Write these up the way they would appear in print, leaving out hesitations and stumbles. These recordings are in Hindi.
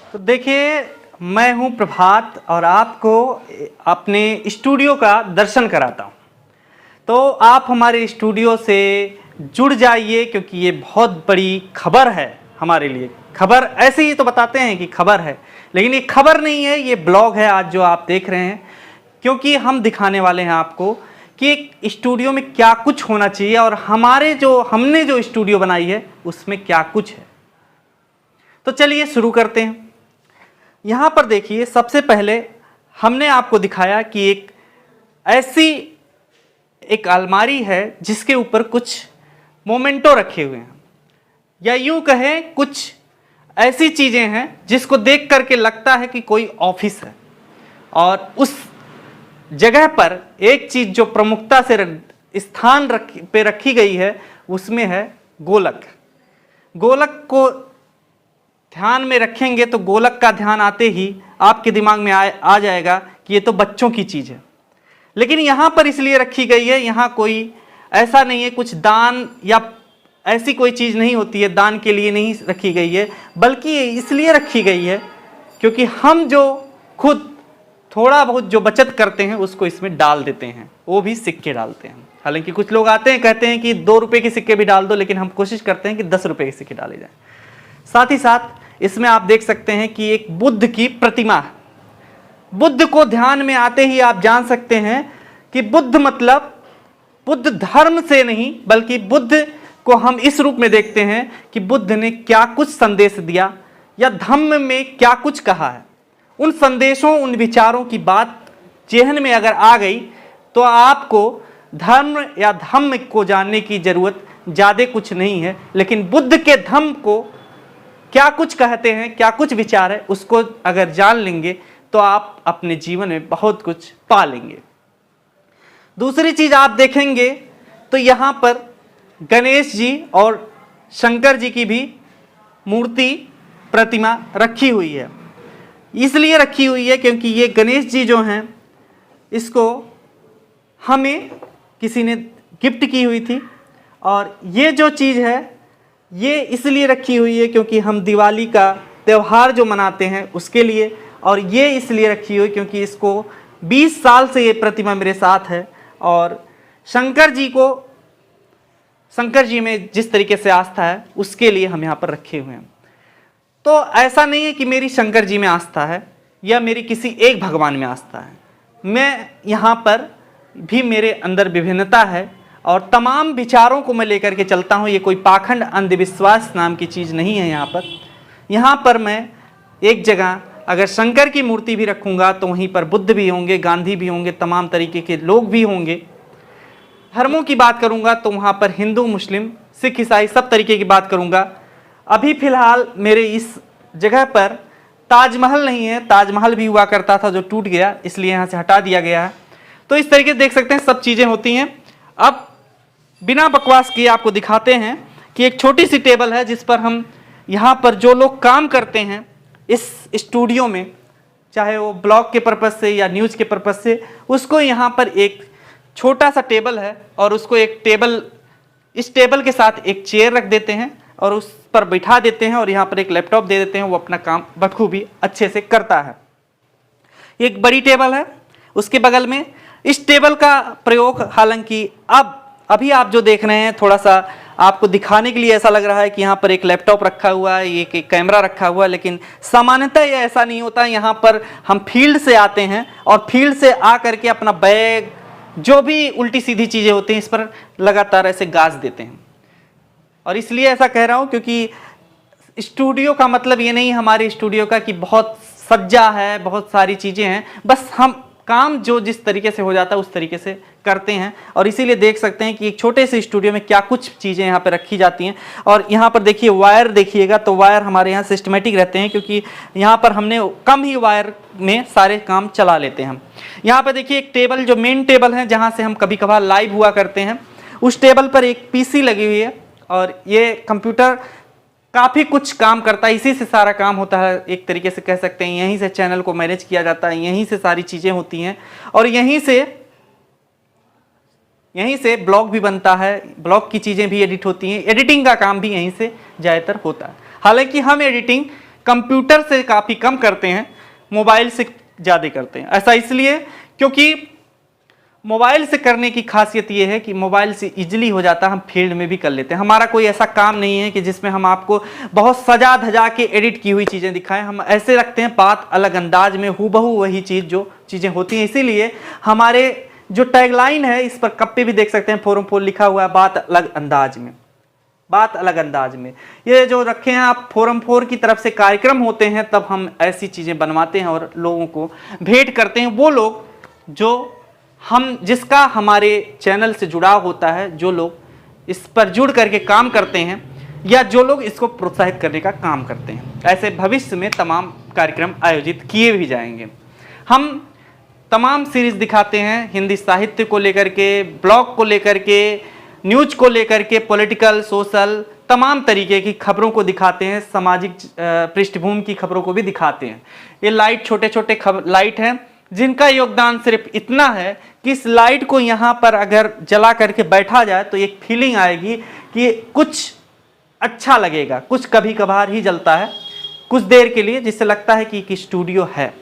तो देखिए, मैं हूं प्रभात और आपको अपने स्टूडियो का दर्शन कराता हूं। तो आप हमारे स्टूडियो से जुड़ जाइए, क्योंकि ये बहुत बड़ी खबर है हमारे लिए। खबर ऐसे ही तो बताते हैं कि खबर है, लेकिन ये खबर नहीं है, ये ब्लॉग है आज जो आप देख रहे हैं। क्योंकि हम दिखाने वाले हैं आपको कि एक स्टूडियो में क्या कुछ होना चाहिए और हमने जो स्टूडियो बनाई है उसमें क्या कुछ है। तो चलिए शुरू करते हैं। यहाँ पर देखिए, सबसे पहले हमने आपको दिखाया कि ऐसी एक अलमारी है जिसके ऊपर कुछ मोमेंटो रखे हुए हैं, या यूं कहें कुछ ऐसी चीजें हैं जिसको देख करके लगता है कि कोई ऑफिस है। और उस जगह पर एक चीज जो प्रमुखता से स्थान पे रखी गई है, उसमें है गोलक। गोलक को ध्यान में रखेंगे तो गोलक का ध्यान आते ही आपके दिमाग में आ जाएगा कि ये तो बच्चों की चीज है। लेकिन यहां पर इसलिए रखी गई है, यहां कोई ऐसा नहीं है कुछ दान या ऐसी कोई चीज नहीं होती है, दान के लिए नहीं रखी गई है, बल्कि ये इसलिए रखी गई है क्योंकि हम जो खुद थोड़ा बहुत जो बचत करते हैं उसको इसमें डाल देते हैं, वो भी सिक्के डालते हैं। हालांकि कुछ लोग आते हैं कहते हैं कि 2 रुपए के सिक्के भी डाल दो, लेकिन हम कोशिश करते हैं कि 10 रुपए के सिक्के डाले जाएं। साथ ही साथ इसमें आप देख सकते हैं कि एक बुद्ध की प्रतिमा है। बुद्ध को ध्यान में आते ही आप जान सकते हैं कि बुद्ध मतलब बुद्ध धर्म से नहीं, बल्कि बुद्ध को हम इस रूप में देखते हैं कि बुद्ध ने क्या कुछ संदेश दिया या धम्म में क्या कुछ कहा है। उन संदेशों, उन विचारों की बात जेहन में अगर आ गई तो आपको धर्म या धम्म को जानने की जरूरत ज्यादा कुछ नहीं है। लेकिन बुद्ध के धम्म को क्या कुछ कहते हैं, क्या कुछ विचार है, उसको अगर जान लेंगे तो आप अपने जीवन में बहुत कुछ पा लेंगे। दूसरी चीज आप देखेंगे तो यहां पर गणेश जी और शंकर जी की भी मूर्ति, प्रतिमा रखी हुई है। इसलिए रखी हुई है क्योंकि ये गणेश जी जो हैं, इसको हमें किसी ने गिफ्ट की हुई थी। और ये जो चीज़ है ये इसलिए रखी हुई है क्योंकि हम दिवाली का त्यौहार जो मनाते हैं उसके लिए। और ये इसलिए रखी हुई क्योंकि इसको 20 साल से ये प्रतिमा मेरे साथ है। और शंकर जी में जिस तरीके से आस्था है उसके लिए हम यहाँ पर रखे हुए हैं। तो ऐसा नहीं है कि मेरी शंकर जी में आस्था है या मेरी किसी एक भगवान में आस्था है। मैं यहाँ पर भी मेरे अंदर विभिन्नता है और तमाम विचारों को मैं लेकर के चलता हूँ। ये कोई पाखंड अंधविश्वास नाम की चीज़ नहीं है। यहाँ पर मैं एक जगह अगर शंकर की मूर्ति भी रखूँगा तो वहीं पर बुद्ध भी होंगे, गांधी भी होंगे, तमाम तरीके के लोग भी होंगे। धर्मों की बात करूँगा तो वहाँ पर हिंदू, मुस्लिम, सिख, ईसाई सब तरीके की बात करूँगा। अभी फ़िलहाल मेरे इस जगह पर ताजमहल नहीं है। ताजमहल भी हुआ करता था जो टूट गया, इसलिए यहाँ से हटा दिया गया है। तो इस तरीके से देख सकते हैं सब चीज़ें होती हैं। अब बिना बकवास किए आपको दिखाते हैं कि एक छोटी सी टेबल है जिस पर हम यहाँ पर जो लोग काम करते हैं इस स्टूडियो में, चाहे वो ब्लॉग के पर्पज़ से या न्यूज़ के पर्पज़ से, उसको यहाँ पर एक छोटा सा टेबल है और उसको इस टेबल के साथ एक चेयर रख देते हैं और उस पर बैठा देते हैं और यहाँ पर एक लैपटॉप दे देते हैं। वो अपना काम बखूबी अच्छे से करता है। एक बड़ी टेबल है, उसके बगल में इस टेबल का प्रयोग, हालांकि अभी आप जो देख रहे हैं थोड़ा सा आपको दिखाने के लिए ऐसा लग रहा है कि यहाँ पर एक लैपटॉप रखा हुआ है, एक कैमरा रखा हुआ है, लेकिन सामान्यतः ये ऐसा नहीं होता। यहाँ पर हम फील्ड से आते हैं और फील्ड से आ करके अपना बैग, जो भी उल्टी सीधी चीज़ें होती हैं, इस पर लगातार ऐसे गाज देते हैं। और इसलिए ऐसा कह रहा हूँ क्योंकि स्टूडियो का मतलब ये नहीं हमारे स्टूडियो का कि बहुत सज्जा है, बहुत सारी चीज़ें हैं। बस हम काम जो जिस तरीके से हो जाता है उस तरीके से करते हैं। और इसीलिए देख सकते हैं कि एक छोटे से स्टूडियो में क्या कुछ चीज़ें यहाँ पर रखी जाती हैं। और यहाँ पर देखिए वायर, देखिएगा तो वायर हमारे यहाँ सिस्टमेटिक रहते हैं क्योंकि यहाँ पर हमने कम ही वायर में सारे काम चला लेते हैं हम। यहाँ पर देखिए एक टेबल, जो मेन टेबल है जहाँ से हम कभी कभार लाइव हुआ करते हैं, उस टेबल पर एक PC लगी हुई है और ये कंप्यूटर काफ़ी कुछ काम करता है। इसी से सारा काम होता है, एक तरीके से कह सकते हैं। यहीं से चैनल को मैनेज किया जाता है, यहीं से सारी चीज़ें होती हैं और यहीं से ब्लॉग भी बनता है, ब्लॉग की चीज़ें भी एडिट होती हैं। एडिटिंग का काम भी यहीं से ज़्यादातर होता है। हालांकि हम एडिटिंग कंप्यूटर से काफ़ी कम करते हैं, मोबाइल से ज़्यादा करते हैं। ऐसा इसलिए क्योंकि मोबाइल से करने की खासियत ये है कि मोबाइल से इजीली हो जाता है, हम फील्ड में भी कर लेते हैं। हमारा कोई ऐसा काम नहीं है कि जिसमें हम आपको बहुत सजा धजा के एडिट की हुई चीज़ें दिखाएं। हम ऐसे रखते हैं बात अलग अंदाज में, हूबहू वही चीज़ जो चीज़ें होती हैं। इसीलिए हमारे जो टैगलाइन है, इस पर कप पे भी देख सकते हैं फोरम 4 लिखा हुआ है, बात अलग अंदाज में, बात अलग अंदाज में। ये जो रखे हैं आप फोरम 4 की तरफ से कार्यक्रम होते हैं, तब हम ऐसी चीज़ें बनवाते हैं और लोगों को भेंट करते हैं। वो लोग जो जिसका हमारे चैनल से जुड़ाव होता है, जो लोग इस पर जुड़ करके काम करते हैं या जो लोग इसको प्रोत्साहित करने का काम करते हैं। ऐसे भविष्य में तमाम कार्यक्रम आयोजित किए भी जाएंगे। हम तमाम सीरीज दिखाते हैं, हिंदी साहित्य को लेकर के, ब्लॉग को लेकर के, न्यूज को लेकर के, पॉलिटिकल, सोशल, तमाम तरीके की खबरों को दिखाते हैं, सामाजिक पृष्ठभूमि की खबरों को भी दिखाते हैं। ये लाइट छोटे छोटे लाइट हैं जिनका योगदान सिर्फ इतना है कि इस लाइट को यहाँ पर अगर जला करके बैठा जाए तो एक फीलिंग आएगी कि कुछ अच्छा लगेगा। कुछ कभी कभार ही जलता है कुछ देर के लिए, जिससे लगता है कि एक स्टूडियो है।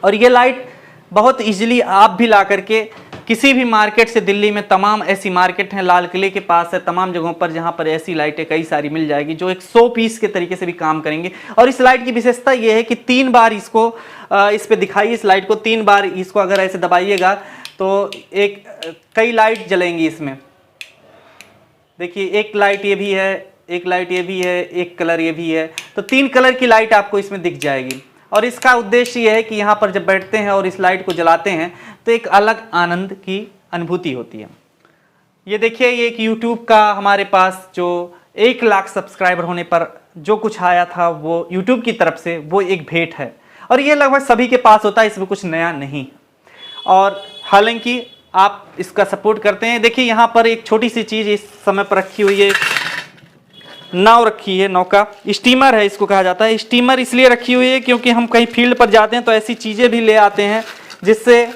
और ये लाइट बहुत इजीली आप भी ला करके किसी भी मार्केट से, दिल्ली में तमाम ऐसी मार्केट हैं, लाल किले के पास है, तमाम जगहों पर जहां पर ऐसी लाइटें कई सारी मिल जाएगी जो एक 100 पीस के तरीके से भी काम करेंगे। और इस लाइट की विशेषता यह है कि 3 बार इसको इस पे दिखाइए, इस लाइट को 3 बार इसको अगर ऐसे दबाइएगा तो कई लाइट जलेंगी इसमें। देखिए, एक लाइट ये भी है, एक लाइट ये भी है, एक कलर ये भी है, तो 3 कलर की लाइट आपको इसमें दिख जाएगी। और इसका उद्देश्य ये है कि यहाँ पर जब बैठते हैं और इस लाइट को जलाते हैं तो एक अलग आनंद की अनुभूति होती है। ये देखिए, ये एक YouTube का हमारे पास जो 1 लाख सब्सक्राइबर होने पर जो कुछ आया था वो YouTube की तरफ से, वो एक भेंट है। और ये लगभग सभी के पास होता है, इसमें कुछ नया नहीं। और हालांकि आप इसका सपोर्ट करते हैं। देखिए, यहाँ पर एक छोटी सी चीज़ इस समय पर रखी हुई है, नाव रखी है, नौका, स्टीमर है इसको कहा जाता है। स्टीमर इसलिए रखी हुई है क्योंकि हम कहीं फील्ड पर जाते हैं तो ऐसी चीज़ें भी ले आते हैं जिससे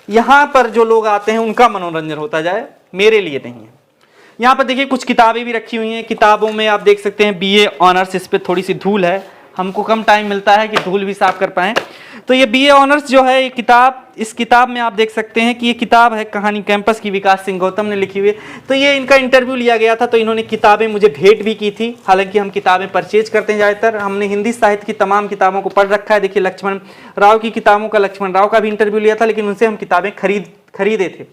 यहाँ पर जो लोग आते हैं उनका मनोरंजन होता जाए, मेरे लिए नहीं है। यहाँ पर देखिए कुछ किताबें भी रखी हुई हैं। किताबों में आप देख सकते हैं BA ऑनर्स, इस पर थोड़ी सी धूल है, हमको कम टाइम मिलता है कि धूल भी साफ कर पाएँ। तो ये BA ऑनर्स जो है ये किताब, इस किताब में आप देख सकते हैं कि ये किताब है कहानी कैंपस की, विकास सिंह गौतम ने लिखी हुई है। तो ये इनका इंटरव्यू लिया गया था, तो इन्होंने किताबें मुझे भेंट भी की थी। हालांकि हम किताबें परचेज करते हैं ज़्यादातर, हमने हिंदी साहित्य की तमाम किताबों को पढ़ रखा है। देखिए, लक्ष्मण राव की किताबों का, लक्ष्मण राव का भी इंटरव्यू लिया था, लेकिन उनसे हम किताबें खरीदे थे।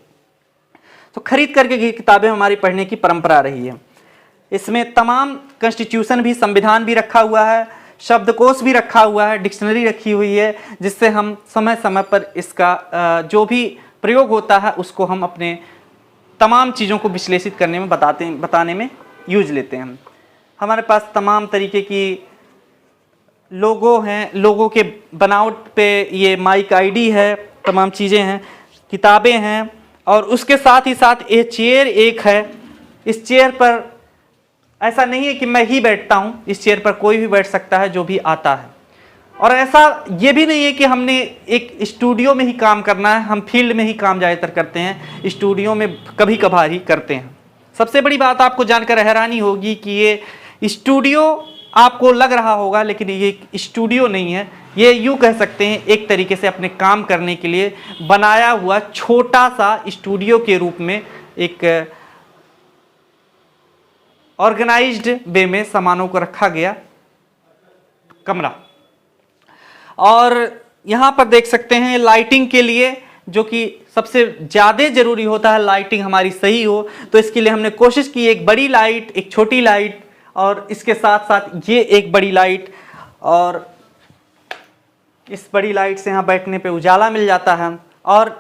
तो खरीद करके किताबें हमारी पढ़ने की परंपरा रही है। इसमें तमाम कॉन्स्टिट्यूशन भी, संविधान भी रखा हुआ है, शब्दकोश भी रखा हुआ है, डिक्शनरी रखी हुई है, जिससे हम समय समय पर इसका जो भी प्रयोग होता है उसको हम अपने तमाम चीज़ों को विश्लेषित करने में बताने में यूज लेते हैं। हमारे पास तमाम तरीके की लोगो हैं, लोगो के बनावट पे ये माइक ID है, तमाम चीज़ें हैं, किताबें हैं। और उसके साथ ही साथ ये चेयर एक है। इस चेयर पर ऐसा नहीं है कि मैं ही बैठता हूँ, इस चेयर पर कोई भी बैठ सकता है जो भी आता है। और ऐसा ये भी नहीं है कि हमने एक स्टूडियो में ही काम करना है, हम फील्ड में ही काम ज़्यादातर करते हैं, स्टूडियो में कभी कभार ही करते हैं। सबसे बड़ी बात आपको जानकर हैरानी होगी कि ये स्टूडियो आपको लग रहा होगा, लेकिन ये स्टूडियो नहीं है। ये यूँ कह सकते हैं एक तरीके से अपने काम करने के लिए बनाया हुआ छोटा सा स्टूडियो के रूप में एक ऑर्गेनाइज्ड वे में सामानों को रखा गया कमरा। और यहाँ पर देख सकते हैं लाइटिंग के लिए, जो कि सबसे ज़्यादा ज़रूरी होता है, लाइटिंग हमारी सही हो, तो इसके लिए हमने कोशिश की एक बड़ी लाइट, एक छोटी लाइट और इसके साथ साथ ये एक बड़ी लाइट। और इस बड़ी लाइट से यहाँ बैठने पे उजाला मिल जाता है। और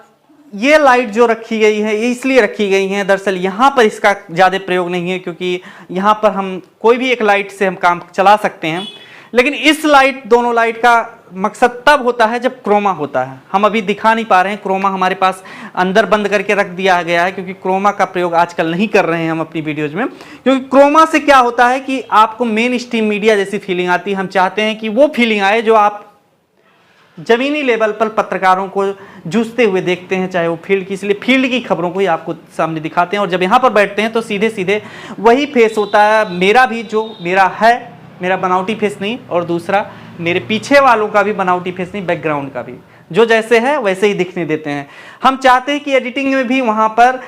ये लाइट जो रखी गई है ये इसलिए रखी गई है, दरअसल यहाँ पर इसका ज़्यादा प्रयोग नहीं है क्योंकि यहाँ पर हम कोई भी एक लाइट से हम काम चला सकते हैं। लेकिन इस लाइट, दोनों लाइट का मकसद तब होता है जब क्रोमा होता है। हम अभी दिखा नहीं पा रहे हैं, क्रोमा हमारे पास अंदर बंद करके रख दिया गया है क्योंकि क्रोमा का प्रयोग आजकल नहीं कर रहे हैं हम अपनी वीडियोज़ में। क्योंकि क्रोमा से क्या होता है कि आपको मेन स्ट्रीम मीडिया जैसी फीलिंग आती है। हम चाहते हैं कि वो फीलिंग आए जो आप जमीनी लेवल पर पत्रकारों को जूझते हुए देखते हैं, चाहे वो फील्ड की, इसलिए फील्ड की खबरों को ही आपको सामने दिखाते हैं। और जब यहाँ पर बैठते हैं तो सीधे सीधे वही फेस होता है मेरा भी, जो मेरा है मेरा बनावटी फेस नहीं, और दूसरा मेरे पीछे वालों का भी बनावटी फेस नहीं, बैकग्राउंड का भी जो जैसे है वैसे ही दिखने देते हैं। हम चाहते हैं कि एडिटिंग में भी वहाँ पर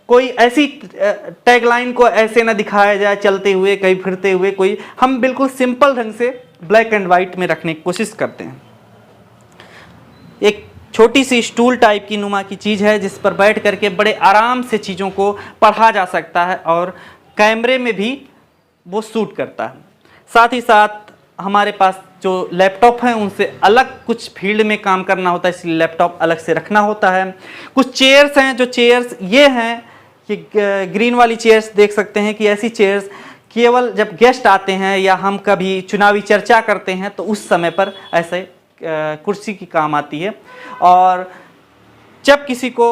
कोई ऐसी टैगलाइन को ऐसे ना दिखाया जाए चलते हुए कहीं फिरते हुए, कोई हम बिल्कुल सिंपल ढंग से ब्लैक एंड वाइट में रखने की कोशिश करते हैं। एक छोटी सी स्टूल टाइप की नुमा की चीज़ है जिस पर बैठ करके बड़े आराम से चीज़ों को पढ़ा जा सकता है और कैमरे में भी वो शूट करता है। साथ ही साथ हमारे पास जो लैपटॉप हैं उनसे अलग कुछ फील्ड में काम करना होता है, इसलिए लैपटॉप अलग से रखना होता है। कुछ चेयर्स हैं, जो चेयर्स ये हैं कि ग्रीन वाली चेयर्स देख सकते हैं कि ऐसी चेयर्स केवल जब गेस्ट आते हैं या हम कभी चुनावी चर्चा करते हैं तो उस समय पर ऐसे कुर्सी की काम आती है, और जब किसी को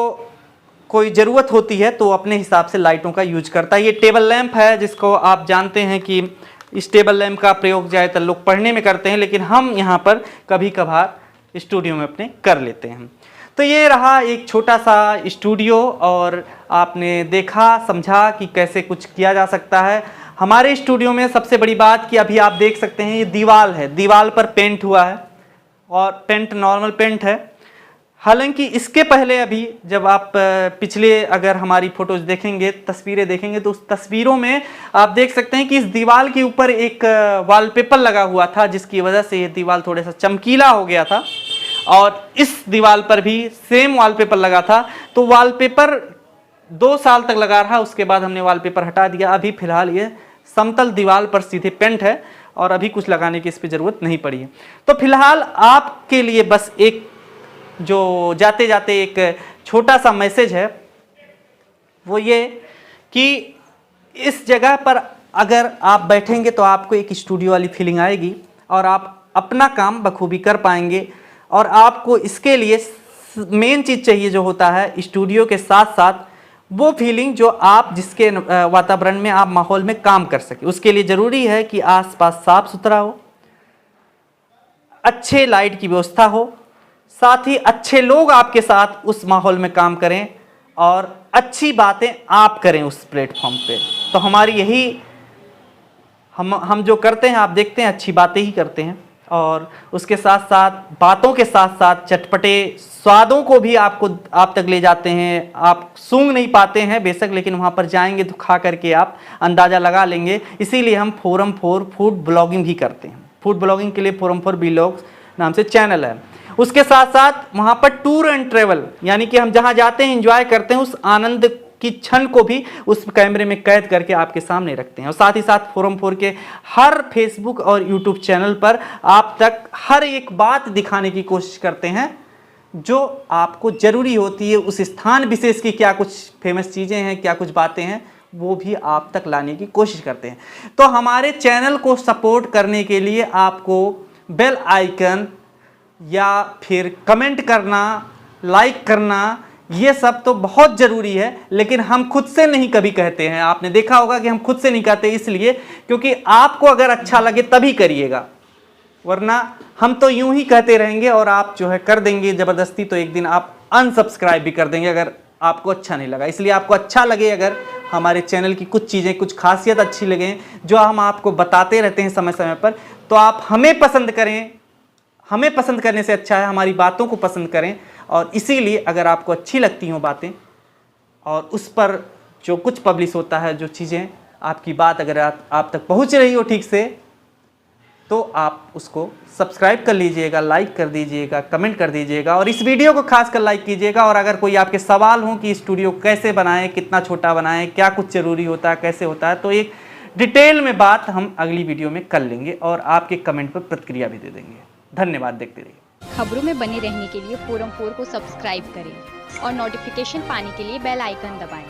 कोई ज़रूरत होती है तो अपने हिसाब से लाइटों का यूज करता है। ये टेबल लैंप है जिसको आप जानते हैं कि इस टेबल लैंप का प्रयोग ज़्यादातर लोग पढ़ने में करते हैं, लेकिन हम यहाँ पर कभी कभार स्टूडियो में अपने कर लेते हैं। तो ये रहा एक छोटा सा स्टूडियो, और आपने देखा समझा कि कैसे कुछ किया जा सकता है हमारे स्टूडियो में। सबसे बड़ी बात कि अभी आप देख सकते हैं ये दीवार है, दीवार पर पेंट हुआ है और पेंट नॉर्मल पेंट है। हालांकि इसके पहले अभी जब आप पिछले अगर हमारी फोटोज देखेंगे, तस्वीरें देखेंगे, तो उस तस्वीरों में आप देख सकते हैं कि इस दीवार के ऊपर एक वॉलपेपर लगा हुआ था, जिसकी वजह से ये दीवार थोड़ा सा चमकीला हो गया था। और इस दीवार पर भी सेम वॉलपेपर लगा था, तो वॉलपेपर 2 साल तक लगा रहा, उसके बाद हमने वॉलपेपर हटा दिया। अभी फिलहाल ये समतल दीवार पर सीधे पेंट है और अभी कुछ लगाने की इस पर ज़रूरत नहीं पड़ी है। तो फिलहाल आपके लिए बस एक जो जाते जाते एक छोटा सा मैसेज है, वो ये कि इस जगह पर अगर आप बैठेंगे तो आपको एक स्टूडियो वाली फीलिंग आएगी और आप अपना काम बखूबी कर पाएंगे। और आपको इसके लिए मेन चीज़ चाहिए जो होता है स्टूडियो के साथ साथ वो फीलिंग जो आप जिसके वातावरण में आप माहौल में काम कर सके। उसके लिए ज़रूरी है कि आसपास साफ सुथरा हो, अच्छे लाइट की व्यवस्था हो, साथ ही अच्छे लोग आपके साथ उस माहौल में काम करें और अच्छी बातें आप करें उस प्लेटफॉर्म पे। तो हमारी यही हम जो करते हैं, आप देखते हैं अच्छी बातें ही करते हैं, और उसके साथ साथ बातों के साथ साथ चटपटे स्वादों को भी आप तक ले जाते हैं। आप सूंघ नहीं पाते हैं बेशक, लेकिन वहाँ पर जाएंगे तो खा करके आप अंदाज़ा लगा लेंगे। इसीलिए हम फोरम फॉर फूड ब्लॉगिंग भी करते हैं। फूड ब्लॉगिंग के लिए फोरम फॉर ब्लॉग्स नाम से चैनल है। उसके साथ साथ वहाँ पर टूर एंड ट्रेवल, यानी कि हम जहाँ जाते हैं एंजॉय करते हैं, उस आनंद की क्षण को भी उस कैमरे में कैद करके आपके सामने रखते हैं। और साथ ही साथ फोरम 4 के हर फेसबुक और यूट्यूब चैनल पर आप तक हर एक बात दिखाने की कोशिश करते हैं जो आपको ज़रूरी होती है। उस स्थान विशेष की क्या कुछ फेमस चीज़ें हैं, क्या कुछ बातें हैं, वो भी आप तक लाने की कोशिश करते हैं। तो हमारे चैनल को सपोर्ट करने के लिए आपको बेल आइकन या फिर कमेंट करना, लाइक करना, ये सब तो बहुत ज़रूरी है, लेकिन हम खुद से नहीं कभी कहते हैं। आपने देखा होगा कि हम खुद से नहीं कहते, इसलिए क्योंकि आपको अगर अच्छा लगे तभी करिएगा, वरना हम तो यूं ही कहते रहेंगे और आप जो है कर देंगे ज़बरदस्ती, तो एक दिन आप अनसब्सक्राइब भी कर देंगे अगर आपको अच्छा नहीं लगा। इसलिए आपको अच्छा लगे, अगर हमारे चैनल की कुछ चीज़ें, कुछ खासियत अच्छी लगे जो हम आपको बताते रहते हैं समय समय पर, तो आप हमें पसंद करें। हमें पसंद करने से अच्छा है हमारी बातों को पसंद करें। और इसीलिए अगर आपको अच्छी लगती हों बातें और उस पर जो कुछ पब्लिश होता है, जो चीज़ें आपकी बात अगर आप तक पहुंच रही हो ठीक से, तो आप उसको सब्सक्राइब कर लीजिएगा, लाइक कर दीजिएगा, कमेंट कर दीजिएगा और इस वीडियो को खासकर लाइक कीजिएगा। और अगर कोई आपके सवाल हो कि स्टूडियो कैसे बनाएं, कितना छोटा बनाएं, क्या कुछ ज़रूरी होता है, कैसे होता है, तो एक डिटेल में बात हम अगली वीडियो में कर लेंगे और आपके कमेंट पर प्रतिक्रिया भी दे देंगे। धन्यवाद, देखते रहिए। खबरों में बने रहने के लिए फोरम 4 को सब्सक्राइब करें और नोटिफिकेशन पाने के लिए बेल आइकन दबाएं।